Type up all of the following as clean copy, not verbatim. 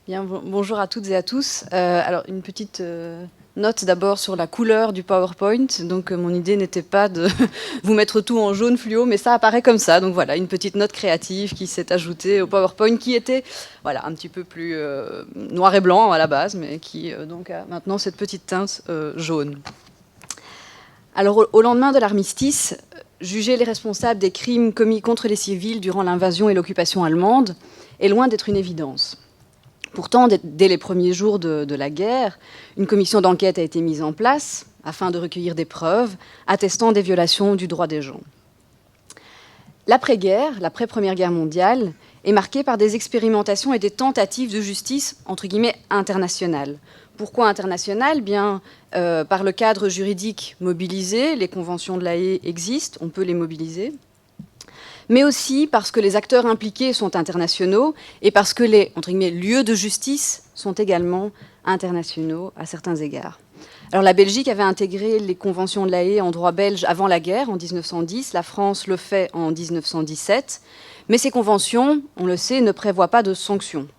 Bien, bonjour à toutes et à tous. Alors, une petite note d'abord sur la couleur du PowerPoint. Donc, mon idée n'était pas de vous mettre tout en jaune fluo, mais ça apparaît comme ça. Donc voilà, une petite note créative qui s'est ajoutée au PowerPoint, qui était voilà, un petit peu plus noir et blanc à la base, mais qui donc a maintenant cette petite teinte jaune. Alors, au lendemain de l'armistice, juger les responsables des crimes commis contre les civils durant l'invasion et l'occupation allemande est loin d'être une évidence. Pourtant, dès les premiers jours de la guerre, une commission d'enquête a été mise en place afin de recueillir des preuves attestant des violations du droit des gens. L'après-guerre, l'après-première guerre mondiale, est marquée par des expérimentations et des tentatives de justice, entre guillemets, internationales. Pourquoi internationales ? Bien, par le cadre juridique mobilisé, les conventions de La Haye existent, on peut les mobiliser, mais aussi parce que les acteurs impliqués sont internationaux et parce que les entre guillemets, lieux de justice sont également internationaux à certains égards. Alors la Belgique avait intégré les conventions de La Haye en droit belge avant la guerre, en 1910. La France le fait en 1917. Mais ces conventions, on le sait, ne prévoient pas de sanctions.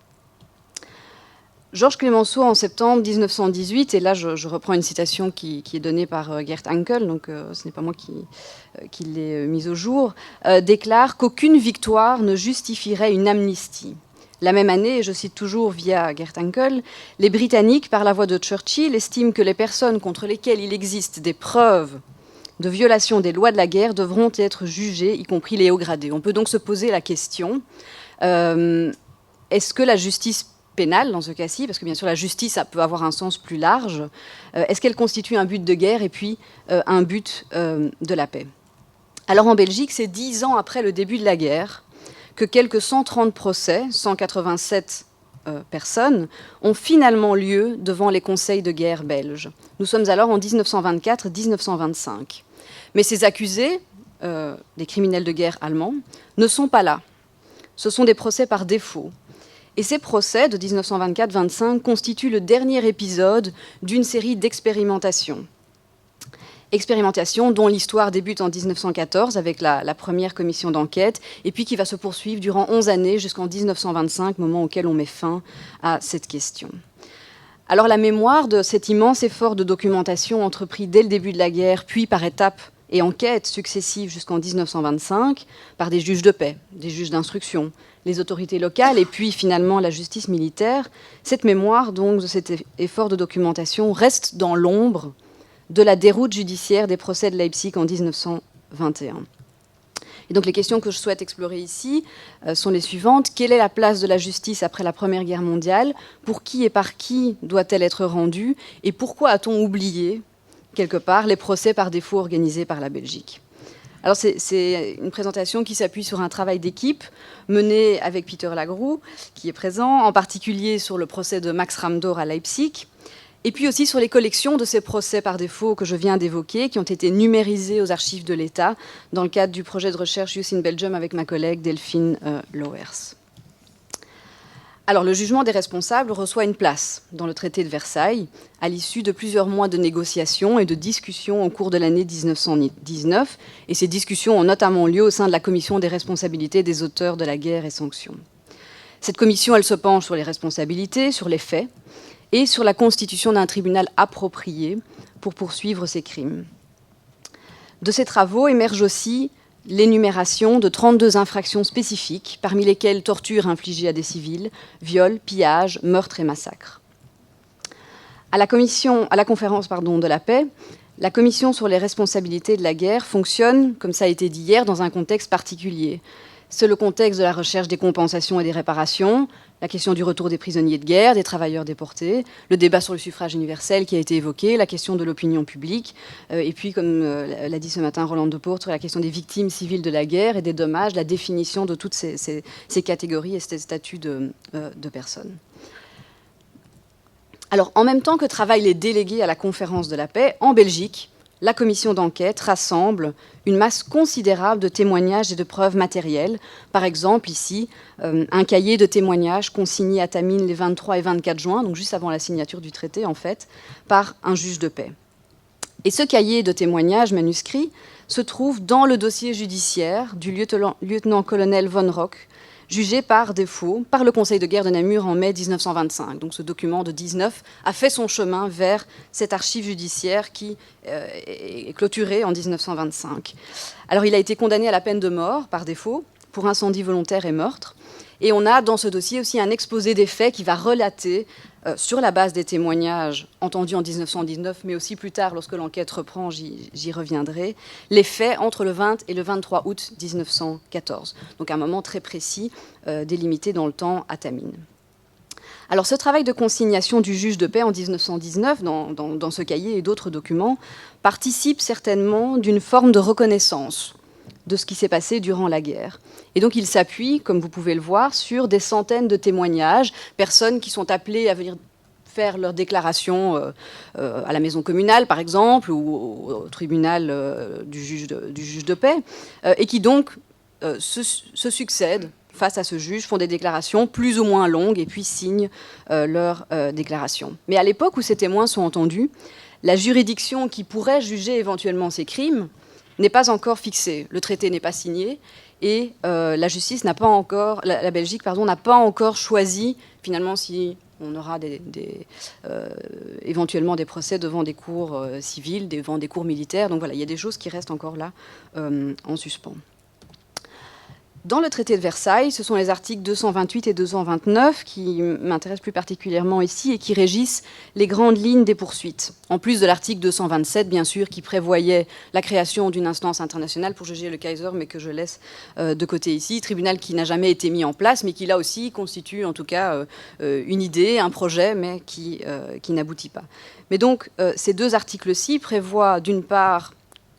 Georges Clemenceau, en septembre 1918, et là je reprends une citation qui est donnée par Gert Henkel, donc ce n'est pas moi qui l'ai mise au jour, déclare qu'aucune victoire ne justifierait une amnistie. La même année, et je cite toujours via Gert Henkel, les Britanniques, par la voix de Churchill, estiment que les personnes contre lesquelles il existe des preuves de violation des lois de la guerre devront être jugées, y compris les hauts gradés. On peut donc se poser la question, est-ce que la justice pénale, dans ce cas-ci, parce que bien sûr la justice ça peut avoir un sens plus large, est-ce qu'elle constitue un but de guerre et puis un but de la paix ? Alors en Belgique, c'est 10 ans après le début de la guerre que quelques 130 procès, 187 personnes, ont finalement lieu devant les conseils de guerre belges. Nous sommes alors en 1924-1925. Mais ces accusés, des criminels de guerre allemands, ne sont pas là. Ce sont des procès par défaut. Et ces procès de 1924-25 constituent le dernier épisode d'une série d'expérimentations. Expérimentation dont l'histoire débute en 1914 avec la première commission d'enquête et puis qui va se poursuivre durant 11 années jusqu'en 1925, moment auquel on met fin à cette question. Alors la mémoire de cet immense effort de documentation entrepris dès le début de la guerre, puis par étapes et enquêtes successives jusqu'en 1925, par des juges de paix, des juges d'instruction, les autorités locales et puis finalement la justice militaire, cette mémoire donc de cet effort de documentation reste dans l'ombre de la déroute judiciaire des procès de Leipzig en 1921. Et donc les questions que je souhaite explorer ici sont les suivantes. Quelle est la place de la justice après la Première Guerre mondiale ? Pour qui et par qui doit-elle être rendue ? Et pourquoi a-t-on oublié, quelque part, les procès par défaut organisés par la Belgique ? Alors c'est une présentation qui s'appuie sur un travail d'équipe mené avec Peter Lagroux, qui est présent, en particulier sur le procès de Max Ramdor à Leipzig, et puis aussi sur les collections de ces procès par défaut que je viens d'évoquer, qui ont été numérisés aux archives de l'État dans le cadre du projet de recherche Youth in Belgium avec ma collègue Delphine Lauwers. Alors, le jugement des responsables reçoit une place dans le traité de Versailles, à l'issue de plusieurs mois de négociations et de discussions au cours de l'année 1919. Et ces discussions ont notamment lieu au sein de la commission des responsabilités des auteurs de la guerre et sanctions. Cette commission, elle se penche sur les responsabilités, sur les faits, et sur la constitution d'un tribunal approprié pour poursuivre ces crimes. De ces travaux émerge aussi l'énumération de 32 infractions spécifiques, parmi lesquelles torture infligée à des civils, viol, pillage, meurtre et massacre. À la conférence de la paix, la commission sur les responsabilités de la guerre fonctionne, comme ça a été dit hier, dans un contexte particulier. C'est le contexte de la recherche des compensations et des réparations, la question du retour des prisonniers de guerre, des travailleurs déportés, le débat sur le suffrage universel qui a été évoqué, la question de l'opinion publique, et puis, comme l'a dit ce matin Roland de Pourtre, la question des victimes civiles de la guerre et des dommages, la définition de toutes ces catégories et ces statuts de personnes. Alors, en même temps que travaillent les délégués à la conférence de la paix, en Belgique, la commission d'enquête rassemble une masse considérable de témoignages et de preuves matérielles. Par exemple, ici, un cahier de témoignages consigné à Tamines les 23 et 24 juin, donc juste avant la signature du traité, en fait, par un juge de paix. Et ce cahier de témoignages manuscrit se trouve dans le dossier judiciaire du lieutenant-colonel Von Rock, jugé par défaut par le Conseil de guerre de Namur en mai 1925. Donc ce document de 19 a fait son chemin vers cette archive judiciaire qui est clôturée en 1925. Alors il a été condamné à la peine de mort par défaut pour incendie volontaire et meurtre. Et on a dans ce dossier aussi un exposé des faits qui va relater, sur la base des témoignages entendus en 1919, mais aussi plus tard, lorsque l'enquête reprend, j'y reviendrai, les faits entre le 20 et le 23 août 1914. Donc un moment très précis, délimité dans le temps à Tamines. Alors ce travail de consignation du juge de paix en 1919, dans ce cahier et d'autres documents, participe certainement d'une forme de reconnaissance de ce qui s'est passé durant la guerre. Et donc il s'appuie, comme vous pouvez le voir, sur des centaines de témoignages, personnes qui sont appelées à venir faire leur déclaration à la maison communale, par exemple, ou au tribunal du juge de paix, et qui donc se succèdent face à ce juge, font des déclarations plus ou moins longues et puis signent leur déclaration. Mais à l'époque où ces témoins sont entendus, la juridiction qui pourrait juger éventuellement ces crimes n'est pas encore fixée. Le traité n'est pas signé et la justice n'a pas encore, la Belgique, pardon, n'a pas encore choisi finalement si on aura éventuellement des procès devant des cours civils, devant des cours militaires. Donc voilà, il y a des choses qui restent encore là en suspens. Dans le traité de Versailles, ce sont les articles 228 et 229 qui m'intéressent plus particulièrement ici et qui régissent les grandes lignes des poursuites. En plus de l'article 227, bien sûr, qui prévoyait la création d'une instance internationale pour juger le Kaiser, mais que je laisse de côté ici. Tribunal qui n'a jamais été mis en place, mais qui là aussi constitue en tout cas une idée, un projet, mais qui n'aboutit pas. Mais donc, ces deux articles-ci prévoient d'une part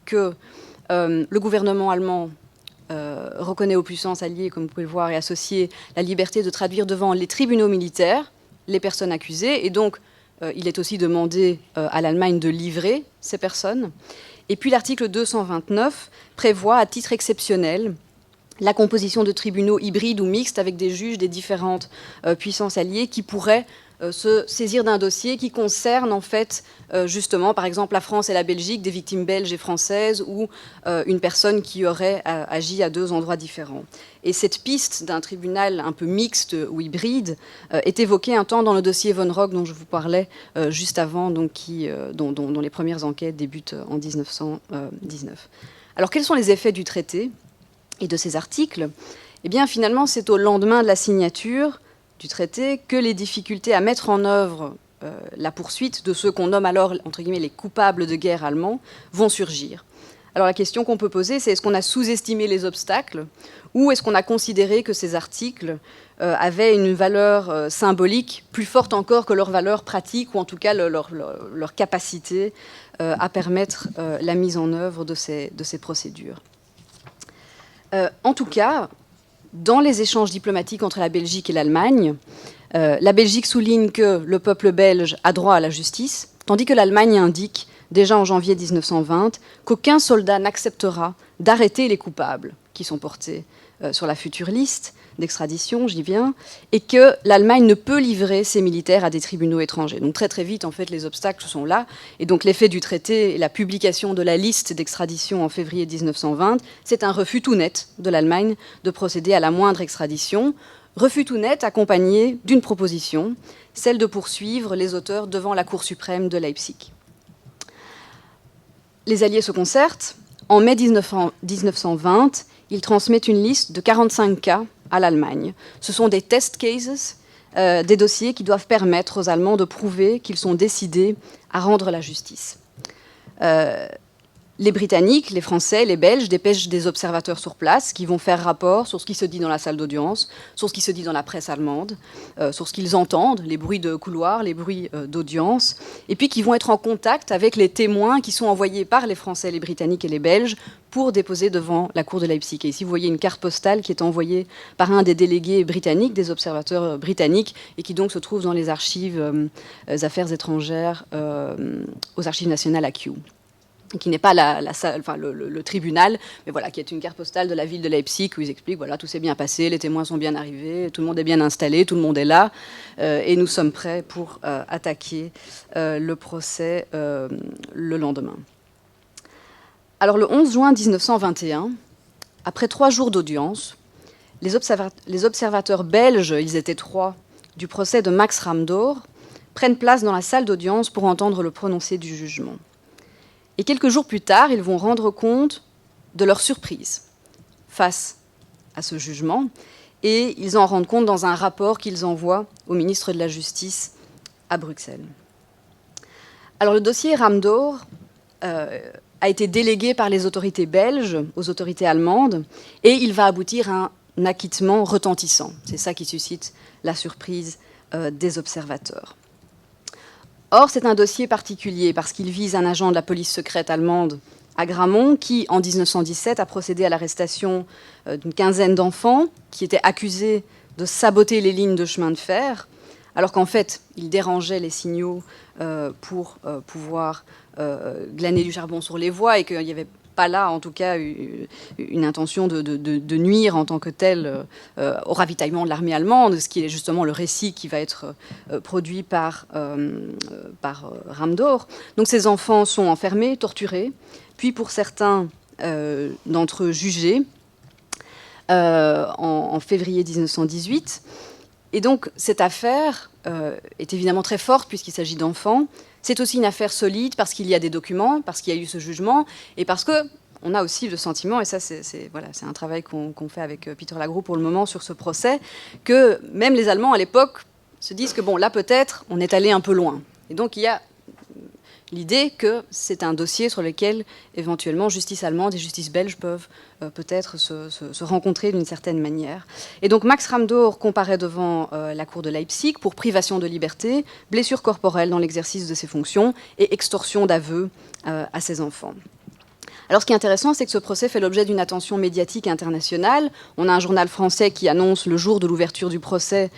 que le gouvernement allemand reconnaît aux puissances alliées, comme vous pouvez le voir, et associées, la liberté de traduire devant les tribunaux militaires les personnes accusées. Et donc, il est aussi demandé à l'Allemagne de livrer ces personnes. Et puis, l'article 229 prévoit, à titre exceptionnel, la composition de tribunaux hybrides ou mixtes avec des juges des différentes puissances alliées qui pourraient se saisir d'un dossier qui concerne en fait justement par exemple la France et la Belgique, des victimes belges et françaises ou une personne qui aurait agi à deux endroits différents. Et cette piste d'un tribunal un peu mixte ou hybride est évoquée un temps dans le dossier Von Rock dont je vous parlais juste avant, donc dont les premières enquêtes débutent en 1919. Alors quels sont les effets du traité et de ces articles? Eh bien finalement c'est au lendemain de la signature du traité que les difficultés à mettre en œuvre la poursuite de ceux qu'on nomme alors, entre guillemets, les coupables de guerre allemands, vont surgir. Alors la question qu'on peut poser, c'est est-ce qu'on a sous-estimé les obstacles ou est-ce qu'on a considéré que ces articles avaient une valeur symbolique plus forte encore que leur valeur pratique ou en tout cas leur capacité à permettre la mise en œuvre de ces procédures. En tout cas, dans les échanges diplomatiques entre la Belgique et l'Allemagne, la Belgique souligne que le peuple belge a droit à la justice, tandis que l'Allemagne indique, déjà en janvier 1920, qu'aucun soldat n'acceptera d'arrêter les coupables qui sont portés sur la future liste d'extradition, j'y viens, et que l'Allemagne ne peut livrer ses militaires à des tribunaux étrangers. Donc très très vite, en fait, les obstacles sont là. Et donc l'effet du traité et la publication de la liste d'extradition en février 1920, c'est un refus tout net de l'Allemagne de procéder à la moindre extradition. Refus tout net accompagné d'une proposition, celle de poursuivre les auteurs devant la Cour suprême de Leipzig. Les Alliés se concertent. En mai 1920, ils transmettent une liste de 45 cas à l'Allemagne. Ce sont des test cases, des dossiers qui doivent permettre aux Allemands de prouver qu'ils sont décidés à rendre la justice. Les Britanniques, les Français, les Belges dépêchent des observateurs sur place qui vont faire rapport sur ce qui se dit dans la salle d'audience, sur ce qui se dit dans la presse allemande, sur ce qu'ils entendent, les bruits de couloir, les bruits d'audience, et puis qui vont être en contact avec les témoins qui sont envoyés par les Français, les Britanniques et les Belges pour déposer devant la cour de Leipzig. Et ici, vous voyez une carte postale qui est envoyée par un des délégués britanniques, des observateurs britanniques, et qui donc se trouve dans les archives affaires étrangères, aux archives nationales à Kew, qui n'est pas le tribunal, mais voilà, qui est une carte postale de la ville de Leipzig où ils expliquent, voilà, tout s'est bien passé, les témoins sont bien arrivés, tout le monde est bien installé, tout le monde est là, et nous sommes prêts pour attaquer le procès le lendemain. Alors le 11 juin 1921, après 3 jours d'audience, les observateurs belges, ils étaient 3, du procès de Max Ramdor, prennent place dans la salle d'audience pour entendre le prononcé du jugement. Et quelques jours plus tard, ils vont rendre compte de leur surprise face à ce jugement, et ils en rendent compte dans un rapport qu'ils envoient au ministre de la Justice à Bruxelles. Alors le dossier Ramdor a été délégué par les autorités belges aux autorités allemandes, et il va aboutir à un acquittement retentissant. C'est ça qui suscite la surprise des observateurs. Or, c'est un dossier particulier parce qu'il vise un agent de la police secrète allemande à Gramont qui, en 1917, a procédé à l'arrestation d'une quinzaine d'enfants qui étaient accusés de saboter les lignes de chemin de fer, alors qu'en fait, ils dérangeaient les signaux pour pouvoir glaner du charbon sur les voies et qu'il n'y avait pas là, en tout cas, une intention de nuire en tant que tel au ravitaillement de l'armée allemande, ce qui est justement le récit qui va être produit par Ramdor. Donc ces enfants sont enfermés, torturés, puis pour certains d'entre eux jugés en février 1918. Et donc cette affaire est évidemment très forte puisqu'il s'agit d'enfants. C'est aussi une affaire solide parce qu'il y a des documents, parce qu'il y a eu ce jugement, et parce qu'on a aussi le sentiment, et ça c'est un travail qu'on fait avec Peter Lagroux pour le moment sur ce procès, que même les Allemands à l'époque se disent que bon, là peut-être on est allé un peu loin. Et donc il y a l'idée que c'est un dossier sur lequel éventuellement justice allemande et justice belge peuvent peut-être se rencontrer d'une certaine manière. Et donc Max Ramdor comparaît devant la cour de Leipzig pour privation de liberté, blessure corporelle dans l'exercice de ses fonctions et extorsion d'aveux à ses enfants. Alors ce qui est intéressant, c'est que ce procès fait l'objet d'une attention médiatique internationale. On a un journal français qui annonce le jour de l'ouverture du procès,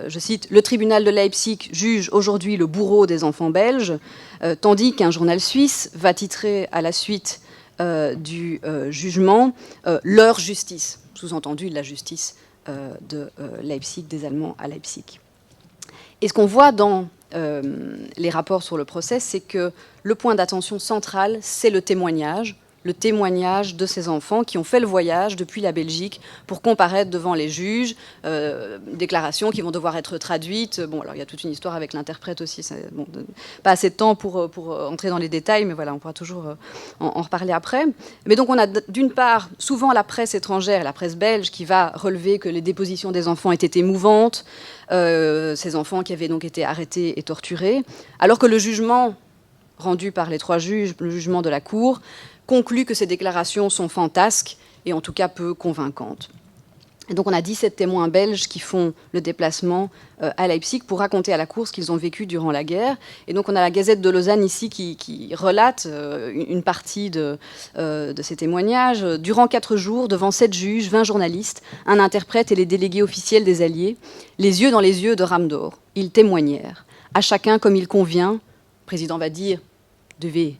je cite, « Le tribunal de Leipzig juge aujourd'hui le bourreau des enfants belges », tandis qu'un journal suisse va titrer à la suite du jugement « Leur justice », sous-entendu la justice de Leipzig, des Allemands à Leipzig. Et ce qu'on voit dans les rapports sur le procès, c'est que le point d'attention central, c'est le témoignage de ces enfants qui ont fait le voyage depuis la Belgique pour comparaître devant les juges, déclarations qui vont devoir être traduites. Bon, alors il y a toute une histoire avec l'interprète aussi, bon, pas assez de temps pour entrer dans les détails, mais voilà, on pourra toujours en reparler après. Mais donc on a d'une part souvent la presse étrangère, la presse belge, qui va relever que les dépositions des enfants étaient émouvantes, ces enfants qui avaient donc été arrêtés et torturés, alors que le jugement rendu par les 3 juges, le jugement de la Cour, conclut que ces déclarations sont fantasques et en tout cas peu convaincantes. Et donc on a 17 témoins belges qui font le déplacement à Leipzig pour raconter à la Cour ce qu'ils ont vécu durant la guerre. Et donc on a la Gazette de Lausanne ici qui relate une partie de ces témoignages. Durant 4 jours, devant 7 juges, 20 journalistes, un interprète et les délégués officiels des Alliés, les yeux dans les yeux de Ramdor, ils témoignèrent. À chacun comme il convient, le président va dire, devez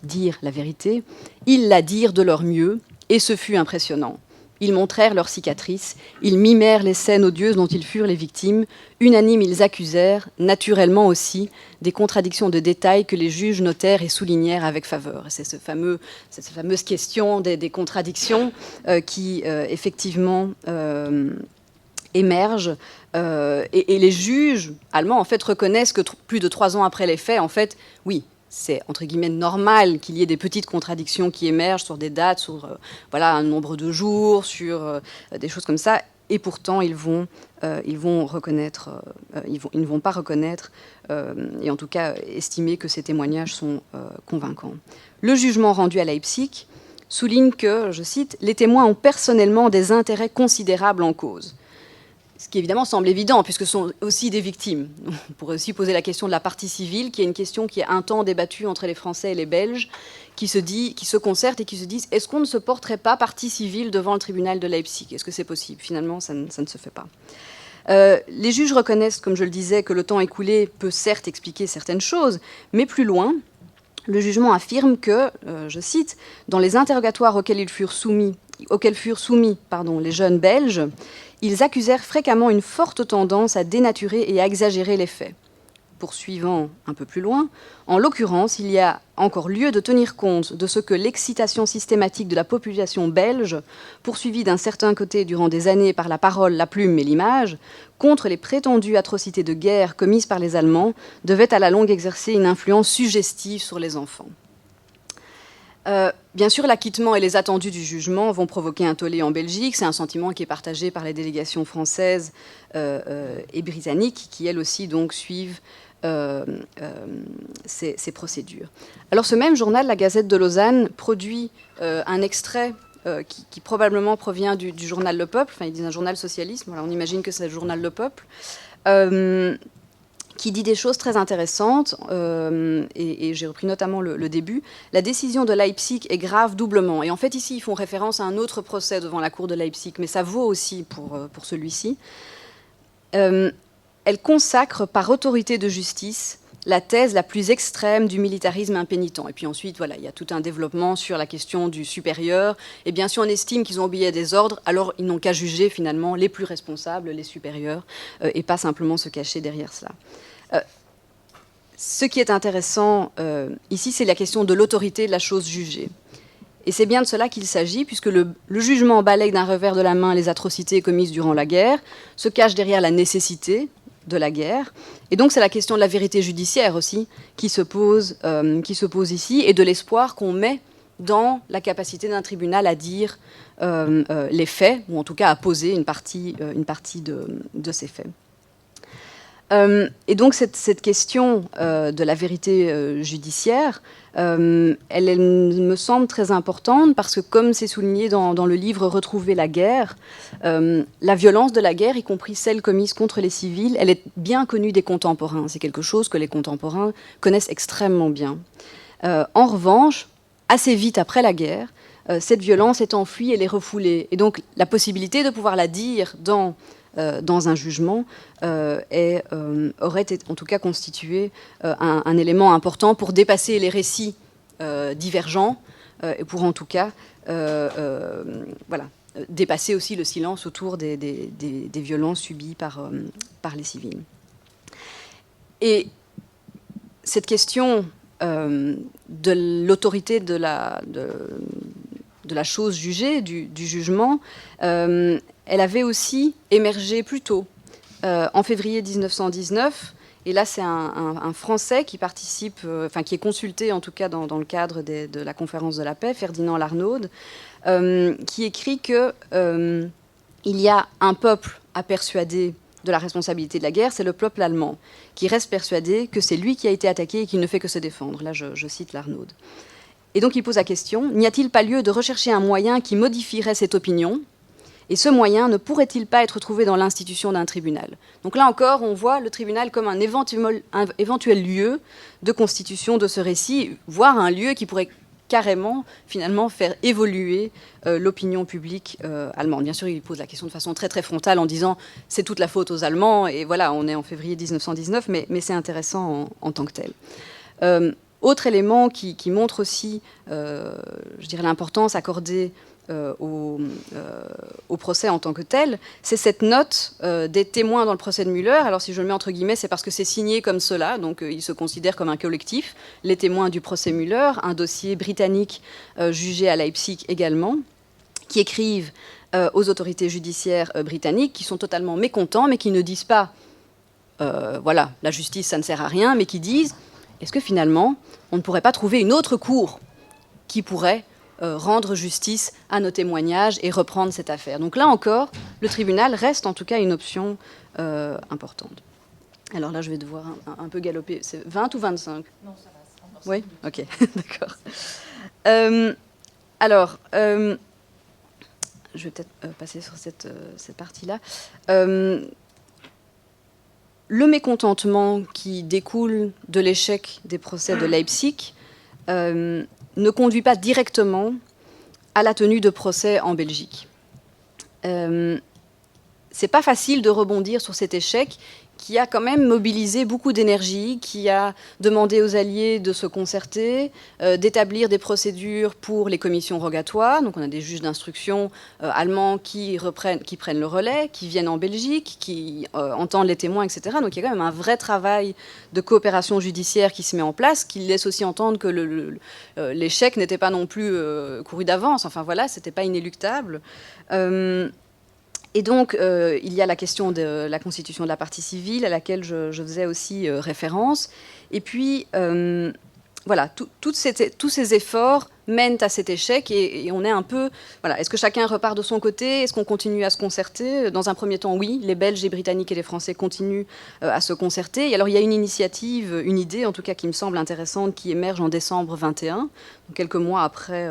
dire la vérité, ils la dirent de leur mieux, et ce fut impressionnant. Ils montrèrent leurs cicatrices, ils mimèrent les scènes odieuses dont ils furent les victimes, unanimes ils accusèrent, naturellement aussi, des contradictions de détails que les juges notèrent et soulignèrent avec faveur. C'est cette fameuse question des contradictions qui, effectivement, émergent. Et les juges allemands, en fait, reconnaissent que plus de 3 ans après les faits, en fait, oui, c'est entre guillemets normal qu'il y ait des petites contradictions qui émergent sur des dates, sur voilà, un nombre de jours, sur des choses comme ça. Et pourtant, ils ne vont pas reconnaître, et en tout cas estimer que ces témoignages sont convaincants. Le jugement rendu à Leipzig souligne que, je cite, « les témoins ont personnellement des intérêts considérables en cause ». Ce qui évidemment semble évident, puisque ce sont aussi des victimes. On pourrait aussi poser la question de la partie civile, qui est une question qui est un temps débattue entre les Français et les Belges, qui se concertent et qui se disent, est-ce qu'on ne se porterait pas partie civile devant le tribunal de Leipzig? Est-ce que c'est possible? Finalement, ça ne se fait pas. Les juges reconnaissent, comme je le disais, que le temps écoulé peut certes expliquer certaines choses, mais plus loin, le jugement affirme que, je cite, « dans les interrogatoires auxquels furent soumis les jeunes Belges, ils accusèrent fréquemment une forte tendance à dénaturer et à exagérer les faits. poursuivant un peu plus loin, en l'occurrence, il y a encore lieu de tenir compte de ce que l'excitation systématique de la population belge, poursuivie d'un certain côté durant des années par la parole, la plume et l'image, contre les prétendues atrocités de guerre commises par les Allemands, devait à la longue exercer une influence suggestive sur les enfants. Bien sûr, l'acquittement et les attendus du jugement vont provoquer un tollé en Belgique. C'est un sentiment qui est partagé par les délégations françaises et britanniques, qui elles aussi donc suivent ces procédures. Alors ce même journal, la Gazette de Lausanne, produit un extrait qui probablement provient du journal Le Peuple, enfin ils disent un journal socialiste, voilà, on imagine que c'est le journal Le Peuple, qui dit des choses très intéressantes, et j'ai repris notamment le début. La décision de Leipzig est grave doublement. Et en fait, ici, ils font référence à un autre procès devant la cour de Leipzig, mais ça vaut aussi pour celui-ci. Elle consacre par autorité de justice la thèse la plus extrême du militarisme impénitent. Et puis ensuite, voilà, il y a tout un développement sur la question du supérieur. Et bien sûr, on estime qu'ils ont obéi à des ordres, alors ils n'ont qu'à juger finalement les plus responsables, les supérieurs, et pas simplement se cacher derrière cela. Ce qui est intéressant ici, c'est la question de l'autorité de la chose jugée. Et c'est bien de cela qu'il s'agit, puisque le jugement balaye d'un revers de la main les atrocités commises durant la guerre, se cache derrière la nécessité de la guerre. Et donc c'est la question de la vérité judiciaire aussi qui se pose ici, et de l'espoir qu'on met dans la capacité d'un tribunal à dire les faits, ou en tout cas à poser une partie de ces faits. Et donc cette question de la vérité judiciaire, elle me semble très importante parce que, comme c'est souligné dans le livre « Retrouver la guerre », la violence de la guerre, y compris celle commise contre les civils, elle est bien connue des contemporains. C'est quelque chose que les contemporains connaissent extrêmement bien. En revanche, assez vite après la guerre, cette violence est enfuie, elle est refoulée. Et donc la possibilité de pouvoir la dire dans un jugement aurait en tout cas constitué un élément important pour dépasser les récits divergents et pour en tout cas dépasser aussi le silence autour des violences subies par les civils. Et cette question de l'autorité de la chose jugée, du jugement, elle avait aussi émergé plus tôt, en février 1919. Et là, c'est un Français qui participe, qui est consulté en tout cas dans le cadre de la conférence de la paix, Ferdinand Larnaud, qui écrit que il y a un peuple à persuader de la responsabilité de la guerre, c'est le peuple allemand, qui reste persuadé que c'est lui qui a été attaqué et qui ne fait que se défendre. Là, je cite Larnaud. Et donc il pose la question, n'y a-t-il pas lieu de rechercher un moyen qui modifierait cette opinion ? Et ce moyen ne pourrait-il pas être trouvé dans l'institution d'un tribunal ? Donc là encore, on voit le tribunal comme un éventuel lieu de constitution de ce récit, voire un lieu qui pourrait carrément, finalement, faire évoluer l'opinion publique allemande. Bien sûr, il pose la question de façon très, très frontale en disant « c'est toute la faute aux Allemands », et voilà, on est en février 1919, mais c'est intéressant en tant que tel. Autre élément qui montre aussi, je dirais, l'importance accordée au procès en tant que tel, c'est cette note des témoins dans le procès de Müller. Alors si je le mets entre guillemets, c'est parce que c'est signé comme cela, donc ils se considèrent comme un collectif, les témoins du procès Müller, un dossier britannique jugé à Leipzig également, qui écrivent aux autorités judiciaires britanniques, qui sont totalement mécontents, mais qui ne disent pas voilà, la justice ça ne sert à rien, mais qui disent est-ce que finalement on ne pourrait pas trouver une autre cour qui pourrait rendre justice à nos témoignages et reprendre cette affaire. Donc là encore, le tribunal reste en tout cas une option importante. Alors là, je vais devoir un peu galoper. C'est 20 ou 25 ? Non, ça va. Oui ? Ok, d'accord. Alors, je vais peut-être passer sur cette partie-là. Le mécontentement qui découle de l'échec des procès de Leipzig ne conduit pas directement à la tenue de procès en Belgique. C'est pas facile de rebondir sur cet échec qui a quand même mobilisé beaucoup d'énergie, qui a demandé aux Alliés de se concerter, d'établir des procédures pour les commissions rogatoires. Donc on a des juges d'instruction allemands qui prennent le relais, qui viennent en Belgique, qui entendent les témoins, etc. Donc il y a quand même un vrai travail de coopération judiciaire qui se met en place, qui laisse aussi entendre que l'échec n'était pas non plus couru d'avance. Enfin voilà, c'était pas inéluctable. Et donc, il y a la question de la constitution de la partie civile, à laquelle je faisais aussi référence. Et puis, voilà, tous ces efforts mènent à cet échec, et on est un peu... Voilà, est-ce que chacun repart de son côté? Est-ce qu'on continue à se concerter? Dans un premier temps, oui, les Belges, les Britanniques et les Français continuent à se concerter. Et alors, il y a une initiative, une idée, en tout cas, qui me semble intéressante, qui émerge en décembre 21, donc quelques mois après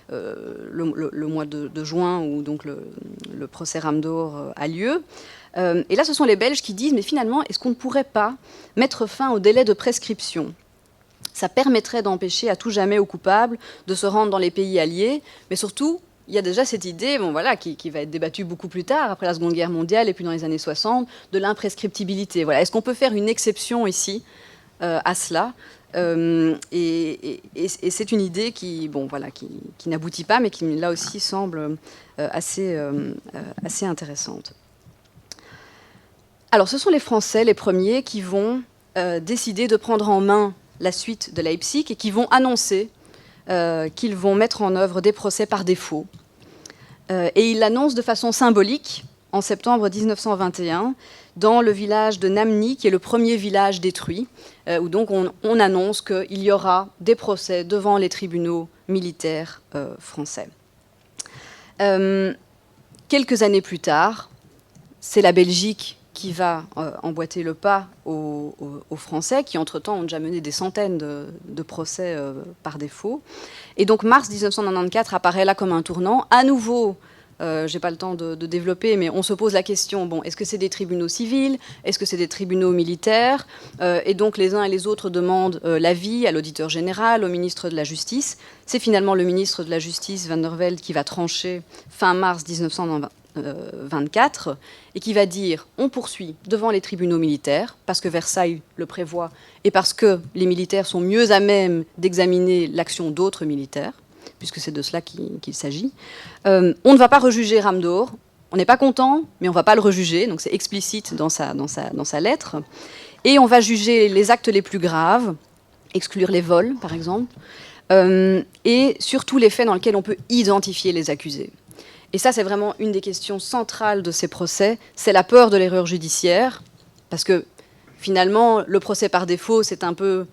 le mois de juin, où donc le procès Ramdor a lieu. Et là, ce sont les Belges qui disent, mais finalement, est-ce qu'on ne pourrait pas mettre fin au délai de prescription? Ça permettrait d'empêcher à tout jamais aux coupables de se rendre dans les pays alliés. Mais surtout, il y a déjà cette idée, bon, voilà, qui va être débattue beaucoup plus tard, après la Seconde Guerre mondiale et puis dans les années 60, de l'imprescriptibilité. Voilà. Est-ce qu'on peut faire une exception ici à cela? Et c'est une idée qui n'aboutit pas, mais qui, là aussi, semble assez intéressante. Alors, ce sont les Français, les premiers, qui vont décider de prendre en main la suite de Leipzig et qui vont annoncer qu'ils vont mettre en œuvre des procès par défaut. Et ils l'annoncent de façon symbolique en septembre 1921 dans le village de Namni, qui est le premier village détruit, où donc on annonce qu'il y aura des procès devant les tribunaux militaires français. Quelques années plus tard, c'est la Belgique qui va emboîter le pas aux Français, qui entre-temps ont déjà mené des centaines de procès par défaut. Et donc mars 1994 apparaît là comme un tournant. À nouveau, je n'ai pas le temps de développer, mais on se pose la question, bon, est-ce que c'est des tribunaux civils? Est-ce que c'est des tribunaux militaires? Et donc les uns et les autres demandent l'avis à l'auditeur général, au ministre de la Justice. C'est finalement le ministre de la Justice, Van der Velde, qui va trancher fin mars 1924 et qui va dire on poursuit devant les tribunaux militaires parce que Versailles le prévoit et parce que les militaires sont mieux à même d'examiner l'action d'autres militaires, puisque c'est de cela qu'il s'agit. On ne va pas rejuger Ramdor, on n'est pas content, mais on ne va pas le rejuger, donc c'est explicite dans sa lettre. Et on va juger les actes les plus graves, exclure les vols par exemple, et surtout les faits dans lesquels on peut identifier les accusés. Et ça, c'est vraiment une des questions centrales de ces procès, c'est la peur de l'erreur judiciaire, parce que finalement, le procès par défaut, c'est un peu...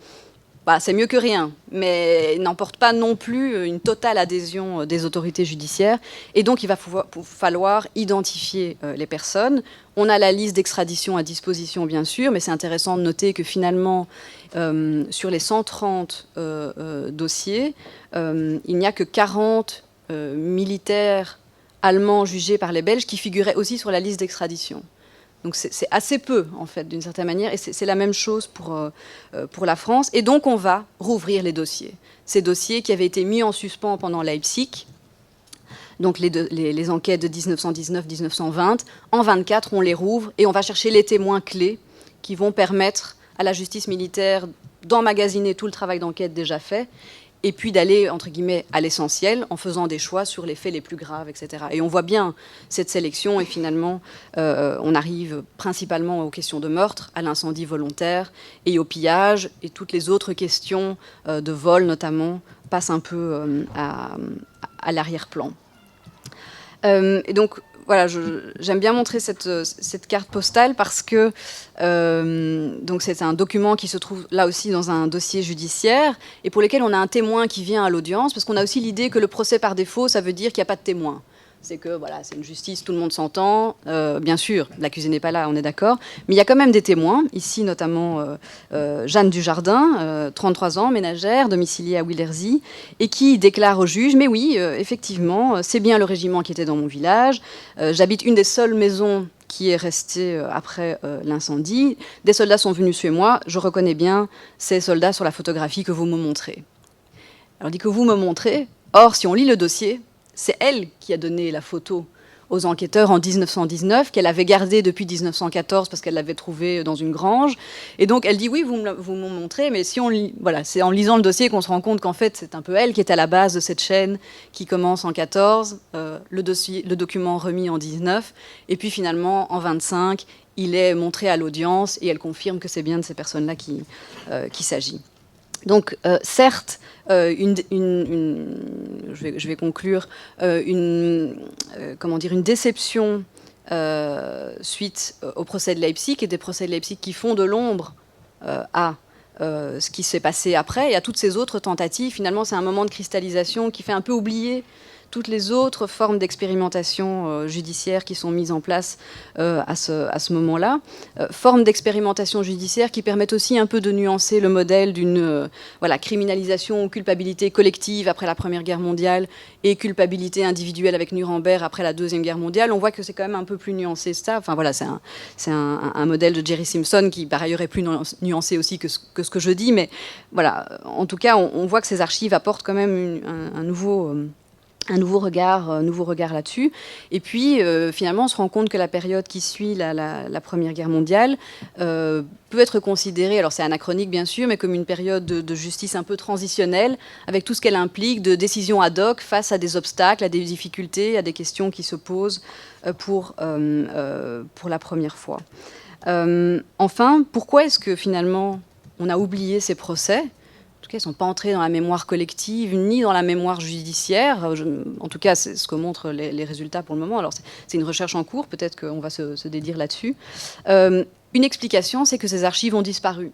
c'est mieux que rien, mais n'emporte pas non plus une totale adhésion des autorités judiciaires. Et donc, il va falloir identifier les personnes. On a la liste d'extradition à disposition, bien sûr, mais c'est intéressant de noter que finalement, sur les 130 dossiers, il n'y a que 40 militaires allemands jugés par les Belges qui figuraient aussi sur la liste d'extradition. Donc c'est assez peu, en fait, d'une certaine manière, et c'est la même chose pour la France. Et donc on va rouvrir les dossiers. Ces dossiers qui avaient été mis en suspens pendant Leipzig, donc les enquêtes de 1919-1920, en 24, on les rouvre et on va chercher les témoins clés qui vont permettre à la justice militaire d'emmagasiner tout le travail d'enquête déjà fait, et puis d'aller, entre guillemets, à l'essentiel, en faisant des choix sur les faits les plus graves, etc. Et on voit bien cette sélection, et finalement, on arrive principalement aux questions de meurtre, à l'incendie volontaire, et au pillage, et toutes les autres questions de vol, notamment, passent un peu à l'arrière-plan. Et donc, voilà, j'aime bien montrer cette carte postale parce que donc c'est un document qui se trouve là aussi dans un dossier judiciaire et pour lequel on a un témoin qui vient à l'audience, parce qu'on a aussi l'idée que le procès par défaut, ça veut dire qu'il n'y a pas de témoin. C'est que voilà, c'est une justice, tout le monde s'entend. Bien sûr, l'accusé n'est pas là, on est d'accord. Mais il y a quand même des témoins, ici notamment Jeanne Dujardin, 33 ans, ménagère, domiciliée à Willersey, et qui déclare au juge, mais oui, effectivement, c'est bien le régiment qui était dans mon village. J'habite une des seules maisons qui est restée après l'incendie. Des soldats sont venus chez moi, je reconnais bien ces soldats sur la photographie que vous me montrez. Alors, dit que vous me montrez, or, si on lit le dossier, c'est elle qui a donné la photo aux enquêteurs en 1919, qu'elle avait gardé depuis 1914 parce qu'elle l'avait trouvé dans une grange. Et donc elle dit oui, vous m'en montrez, mais si on lit, voilà, c'est en lisant le dossier qu'on se rend compte qu'en fait c'est un peu elle qui est à la base de cette chaîne qui commence en 14, le document remis en 19, et puis finalement en 25, il est montré à l'audience et elle confirme que c'est bien de ces personnes-là qu'il s'agit. Donc, certes, je vais conclure, comment dire, une déception suite au procès de Leipzig et des procès de Leipzig qui font de l'ombre à ce qui s'est passé après et à toutes ces autres tentatives. Finalement, c'est un moment de cristallisation qui fait un peu oublier toutes les autres formes d'expérimentation judiciaire qui sont mises en place à ce moment-là. Formes d'expérimentation judiciaire qui permettent aussi un peu de nuancer le modèle d'une criminalisation ou culpabilité collective après la Première Guerre mondiale et culpabilité individuelle avec Nuremberg après la Deuxième Guerre mondiale. On voit que c'est quand même un peu plus nuancé ça. Enfin voilà, c'est un modèle de Jerry Simpson qui par ailleurs est plus nuancé aussi que ce que je dis. Mais voilà, en tout cas, on voit que ces archives apportent quand même un nouveau regard là-dessus. Et puis, finalement, on se rend compte que la période qui suit la Première Guerre mondiale peut être considérée, alors c'est anachronique bien sûr, mais comme une période de justice un peu transitionnelle, avec tout ce qu'elle implique de décisions ad hoc face à des obstacles, à des difficultés, à des questions qui se posent pour la première fois. Enfin, pourquoi est-ce que finalement on a oublié ces procès ? En tout cas, ils ne sont pas entrés dans la mémoire collective ni dans la mémoire judiciaire. En tout cas, c'est ce que montrent les résultats pour le moment. Alors, c'est une recherche en cours. Peut-être qu'on va se dédire là-dessus. Une explication, c'est que ces archives ont disparu.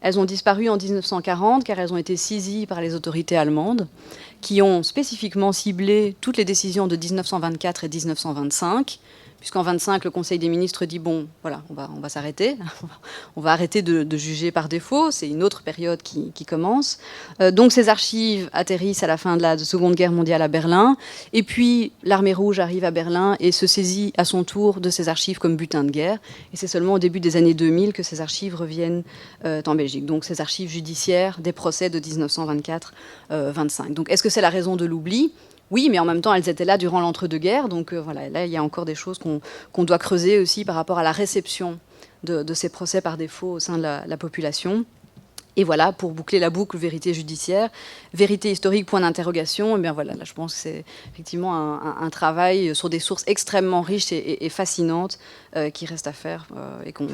Elles ont disparu en 1940 car elles ont été saisies par les autorités allemandes qui ont spécifiquement ciblé toutes les décisions de 1924 et 1925. Puisqu'en 25, le Conseil des ministres dit bon, voilà, on va s'arrêter, on va arrêter de juger par défaut. C'est une autre période qui commence. Donc ces archives atterrissent à la fin de la Seconde Guerre mondiale à Berlin, et puis l'armée rouge arrive à Berlin et se saisit à son tour de ces archives comme butin de guerre. Et c'est seulement au début des années 2000 que ces archives reviennent en Belgique. Donc ces archives judiciaires des procès de 1924-25. Donc est-ce que c'est la raison de l'oubli ? Oui, mais en même temps, elles étaient là durant l'entre-deux-guerres. Donc voilà, là, il y a encore des choses qu'on doit creuser aussi par rapport à la réception de ces procès par défaut au sein de la population. Et voilà, pour boucler la boucle, vérité judiciaire, vérité historique, point d'interrogation. Et bien voilà, là, je pense que c'est effectivement un travail sur des sources extrêmement riches et fascinantes qui reste à faire et qu'on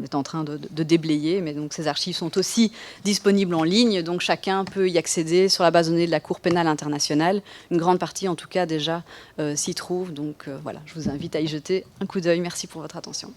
est en train de déblayer. Mais donc ces archives sont aussi disponibles en ligne, donc chacun peut y accéder sur la base de données de la Cour pénale internationale. Une grande partie, en tout cas, déjà s'y trouve. Donc voilà, je vous invite à y jeter un coup d'œil. Merci pour votre attention.